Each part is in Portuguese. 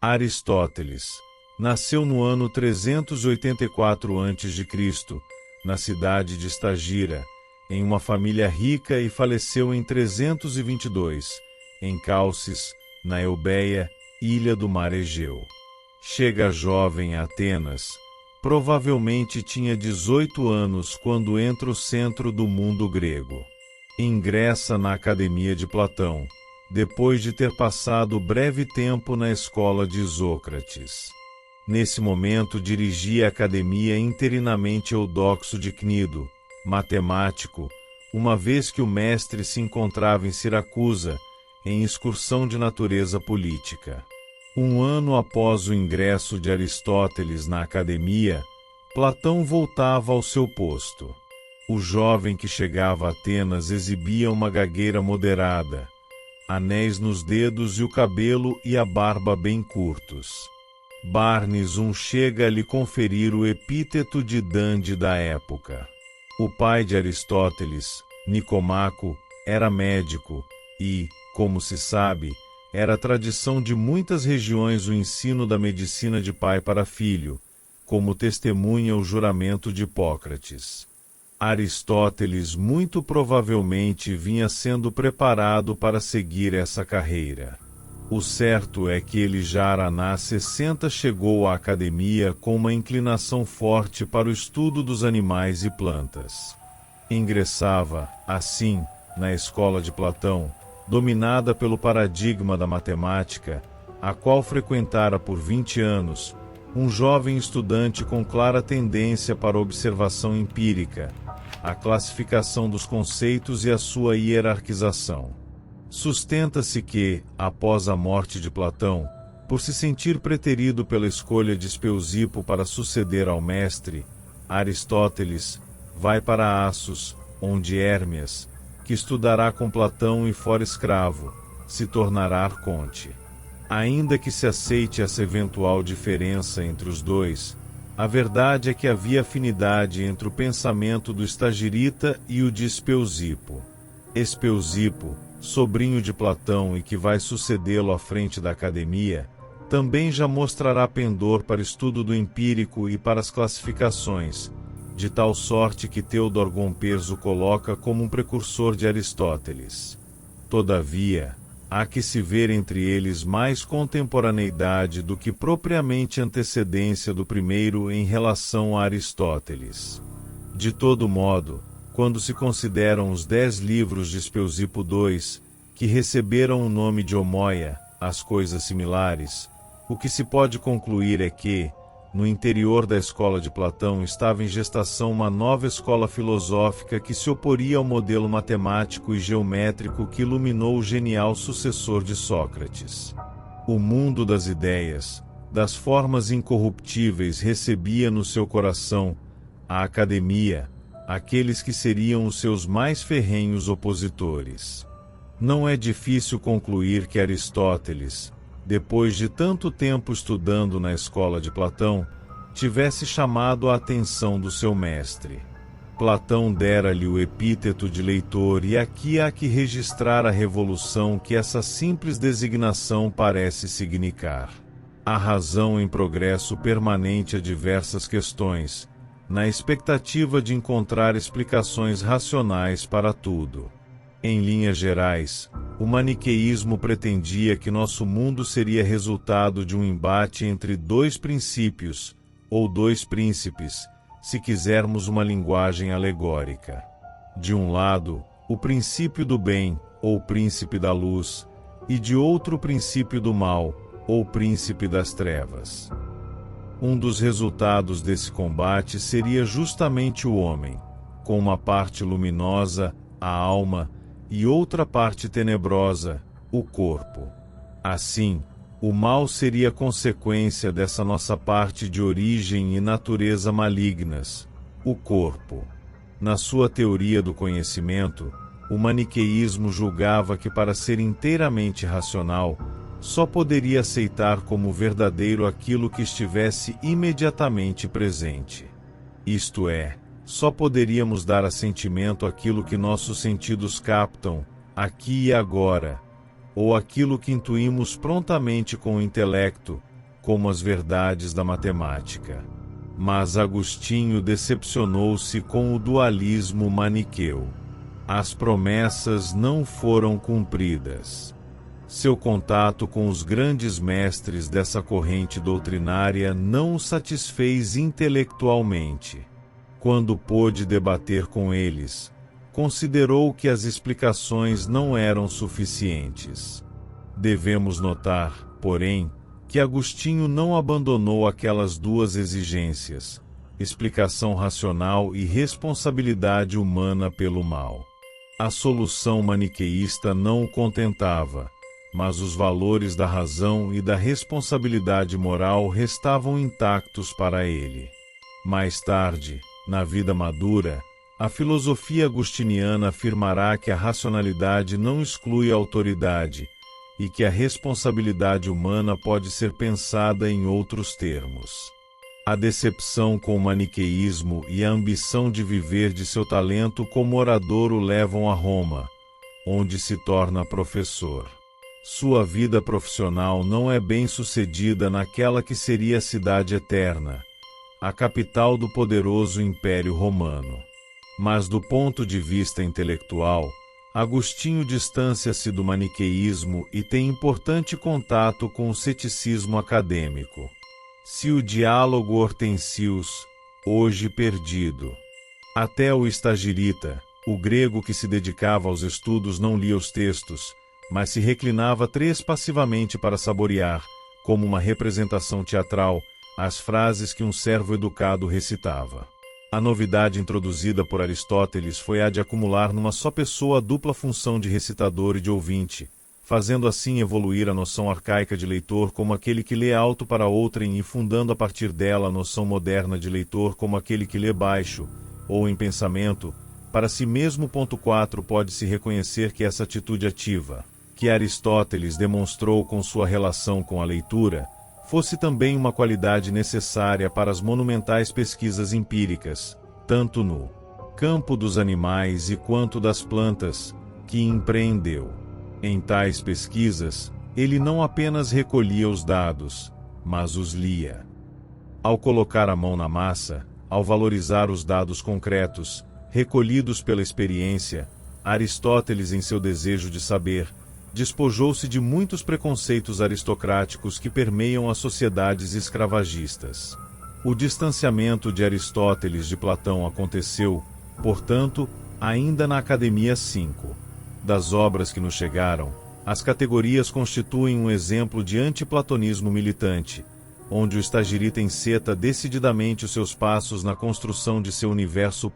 Aristóteles nasceu no ano 384 a.C., na cidade de Estagira, em uma família rica, e faleceu em 322, em Calcis, na Eubéia, ilha do mar Egeu. Chega jovem a Atenas, provavelmente tinha 18 anos quando entra no centro do mundo grego. Ingressa na Academia de Platão, depois de ter passado breve tempo na escola de Isócrates. Nesse momento dirigia a academia interinamente Eudoxo de Cnido, matemático, uma vez que o mestre se encontrava em Siracusa, em excursão de natureza política. Um ano após o ingresso de Aristóteles na academia, Platão voltava ao seu posto. O jovem que chegava a Atenas exibia uma gagueira moderada, anéis nos dedos e o cabelo e a barba bem curtos. Barnes chega a lhe conferir o epíteto de dandy da época. O pai de Aristóteles, Nicomaco, era médico e, como se sabe, era tradição de muitas regiões o ensino da medicina de pai para filho, como testemunha o juramento de Hipócrates. Aristóteles muito provavelmente vinha sendo preparado para seguir essa carreira. O certo é que ele já na 60 chegou à academia com uma inclinação forte para o estudo dos animais e plantas. Ingressava, assim, na escola de Platão, dominada pelo paradigma da matemática, a qual frequentara por 20 anos, um jovem estudante com clara tendência para a observação empírica, a classificação dos conceitos e a sua hierarquização. Sustenta-se que, após a morte de Platão, por se sentir preterido pela escolha de Espeusipo para suceder ao mestre, Aristóteles vai para Assos, onde Hérmias, que estudará com Platão e fora escravo, se tornará arconte. Ainda que se aceite essa eventual diferença entre os dois, a verdade é que havia afinidade entre o pensamento do estagirita e o de Espeusipo. Espeusipo, sobrinho de Platão e que vai sucedê-lo à frente da academia, também já mostrará pendor para estudo do empírico e para as classificações, de tal sorte que Teodor Gompers o coloca como um precursor de Aristóteles. Todavia, há que se ver entre eles mais contemporaneidade do que propriamente antecedência do primeiro em relação a Aristóteles. De todo modo, quando se consideram os 10 livros de Espeusipo II, que receberam o nome de Homoia, as coisas similares, o que se pode concluir é que, no interior da escola de Platão estava em gestação uma nova escola filosófica que se oporia ao modelo matemático e geométrico que iluminou o genial sucessor de Sócrates. O mundo das ideias, das formas incorruptíveis recebia no seu coração a academia, aqueles que seriam os seus mais ferrenhos opositores. Não é difícil concluir que Aristóteles, depois de tanto tempo estudando na escola de Platão, tivesse chamado a atenção do seu mestre. Platão dera-lhe o epíteto de leitor e aqui há que registrar a revolução que essa simples designação parece significar. A razão em progresso permanente a diversas questões, na expectativa de encontrar explicações racionais para tudo. Em linhas gerais, o maniqueísmo pretendia que nosso mundo seria resultado de um embate entre dois princípios, ou dois príncipes, se quisermos uma linguagem alegórica. De um lado, o princípio do bem, ou príncipe da luz, e de outro o princípio do mal, ou príncipe das trevas. Um dos resultados desse combate seria justamente o homem, com uma parte luminosa, a alma, e outra parte tenebrosa, o corpo. Assim, o mal seria consequência dessa nossa parte de origem e natureza malignas, o corpo. Na sua teoria do conhecimento, o maniqueísmo julgava que para ser inteiramente racional, só poderia aceitar como verdadeiro aquilo que estivesse imediatamente presente. Isto é, só poderíamos dar assentimento àquilo que nossos sentidos captam, aqui e agora, ou aquilo que intuímos prontamente com o intelecto, como as verdades da matemática. Mas Agostinho decepcionou-se com o dualismo maniqueu. As promessas não foram cumpridas. Seu contato com os grandes mestres dessa corrente doutrinária não o satisfez intelectualmente. Quando pôde debater com eles, considerou que as explicações não eram suficientes. Devemos notar, porém, que Agostinho não abandonou aquelas duas exigências: explicação racional e responsabilidade humana pelo mal. A solução maniqueísta não o contentava, mas os valores da razão e da responsabilidade moral restavam intactos para ele. Mais tarde, na vida madura, a filosofia agostiniana afirmará que a racionalidade não exclui a autoridade e que a responsabilidade humana pode ser pensada em outros termos. A decepção com o maniqueísmo e a ambição de viver de seu talento como orador o levam a Roma, onde se torna professor. Sua vida profissional não é bem-sucedida naquela que seria a cidade eterna, a capital do poderoso Império Romano. Mas do ponto de vista intelectual, Agostinho distancia-se do maniqueísmo e tem importante contato com o ceticismo acadêmico. Se o diálogo Hortensius, hoje perdido. Até o Estagirita, o grego que se dedicava aos estudos não lia os textos, mas se reclinava trespassivamente para saborear, como uma representação teatral, as frases que um servo educado recitava. A novidade introduzida por Aristóteles foi a de acumular numa só pessoa a dupla função de recitador e de ouvinte, fazendo assim evoluir a noção arcaica de leitor como aquele que lê alto para outrem e fundando a partir dela a noção moderna de leitor como aquele que lê baixo, ou em pensamento, para si mesmo. 4 Pode-se reconhecer que essa atitude ativa, que Aristóteles demonstrou com sua relação com a leitura, fosse também uma qualidade necessária para as monumentais pesquisas empíricas, tanto no campo dos animais e quanto das plantas, que empreendeu. Em tais pesquisas, ele não apenas recolhia os dados, mas os lia. Ao colocar a mão na massa, ao valorizar os dados concretos, recolhidos pela experiência, Aristóteles, em seu desejo de saber, despojou-se de muitos preconceitos aristocráticos que permeiam as sociedades escravagistas. O distanciamento de Aristóteles de Platão aconteceu, portanto, ainda na Academia 5. Das obras que nos chegaram, as categorias constituem um exemplo de antiplatonismo militante, onde o Estagirita enceta decididamente os seus passos na construção de seu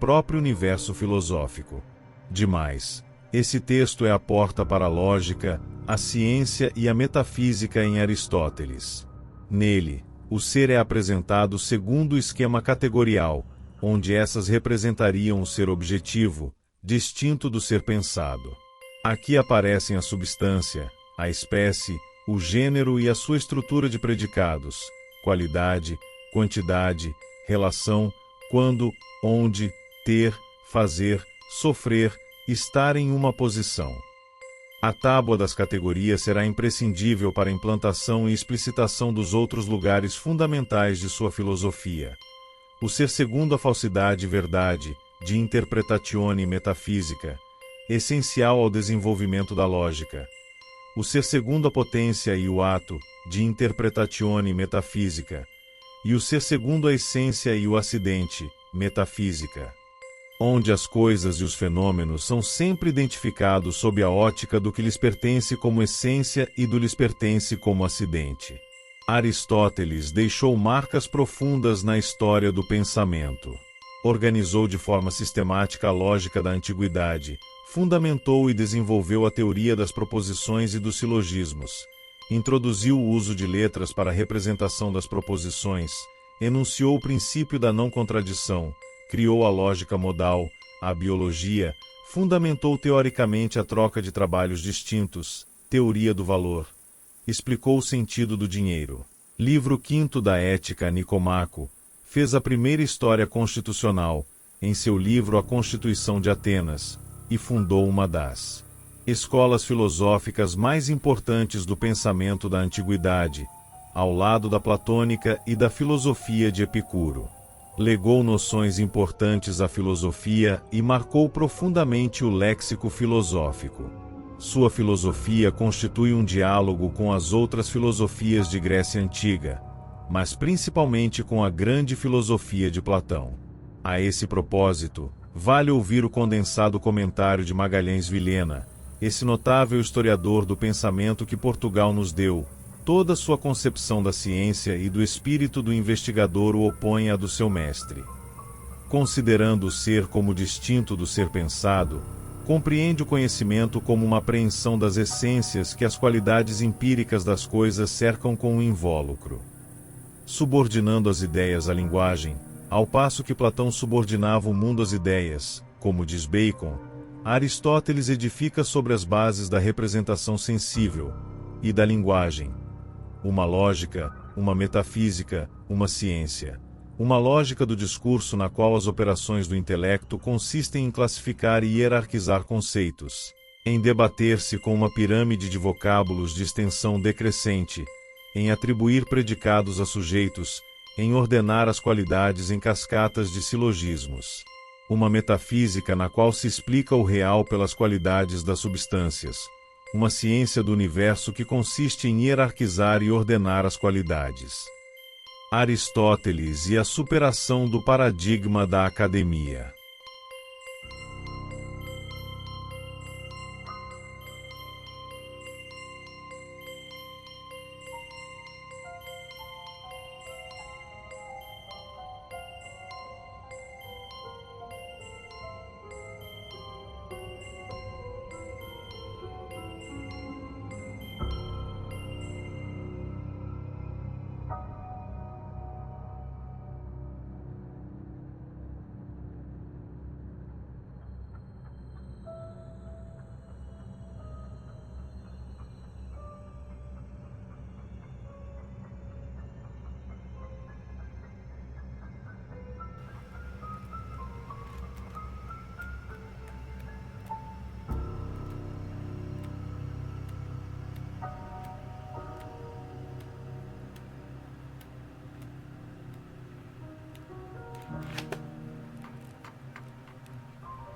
próprio universo filosófico. Demais, esse texto é a porta para a lógica, a ciência e a metafísica em Aristóteles. Nele, o ser é apresentado segundo o esquema categorial, onde essas representariam o ser objetivo, distinto do ser pensado. Aqui aparecem a substância, a espécie, o gênero e a sua estrutura de predicados, qualidade, quantidade, relação, quando, onde, ter, fazer, sofrer, estar em uma posição. A tábua das categorias será imprescindível para a implantação e explicitação dos outros lugares fundamentais de sua filosofia. O ser segundo a falsidade e verdade, de interpretatione metafísica, essencial ao desenvolvimento da lógica. O ser segundo a potência e o ato, de interpretatione metafísica. E o ser segundo a essência e o acidente, metafísica. Onde as coisas e os fenômenos são sempre identificados sob a ótica do que lhes pertence como essência e do lhes pertence como acidente. Aristóteles deixou marcas profundas na história do pensamento. Organizou de forma sistemática a lógica da antiguidade, fundamentou e desenvolveu a teoria das proposições e dos silogismos, introduziu o uso de letras para a representação das proposições, enunciou o princípio da não contradição, criou a lógica modal, a biologia, fundamentou teoricamente a troca de trabalhos distintos, teoria do valor, explicou o sentido do dinheiro. Livro 5º da Ética Nicomaco, fez a primeira história constitucional, em seu livro A Constituição de Atenas, e fundou uma das escolas filosóficas mais importantes do pensamento da antiguidade, ao lado da platônica e da filosofia de Epicuro. Legou noções importantes à filosofia e marcou profundamente o léxico filosófico. Sua filosofia constitui um diálogo com as outras filosofias de Grécia Antiga, mas principalmente com a grande filosofia de Platão. A esse propósito, vale ouvir o condensado comentário de Magalhães Vilhena, esse notável historiador do pensamento que Portugal nos deu. Toda sua concepção da ciência e do espírito do investigador o opõe à do seu mestre. Considerando o ser como distinto do ser pensado, compreende o conhecimento como uma apreensão das essências que as qualidades empíricas das coisas cercam com um invólucro. Subordinando as ideias à linguagem, ao passo que Platão subordinava o mundo às ideias, como diz Bacon, Aristóteles edifica sobre as bases da representação sensível e da linguagem. Uma lógica, uma metafísica, uma ciência. Uma lógica do discurso na qual as operações do intelecto consistem em classificar e hierarquizar conceitos, em debater-se com uma pirâmide de vocábulos de extensão decrescente, em atribuir predicados a sujeitos, em ordenar as qualidades em cascatas de silogismos. Uma metafísica na qual se explica o real pelas qualidades das substâncias. Uma ciência do universo que consiste em hierarquizar e ordenar as qualidades. Aristóteles e a superação do paradigma da academia.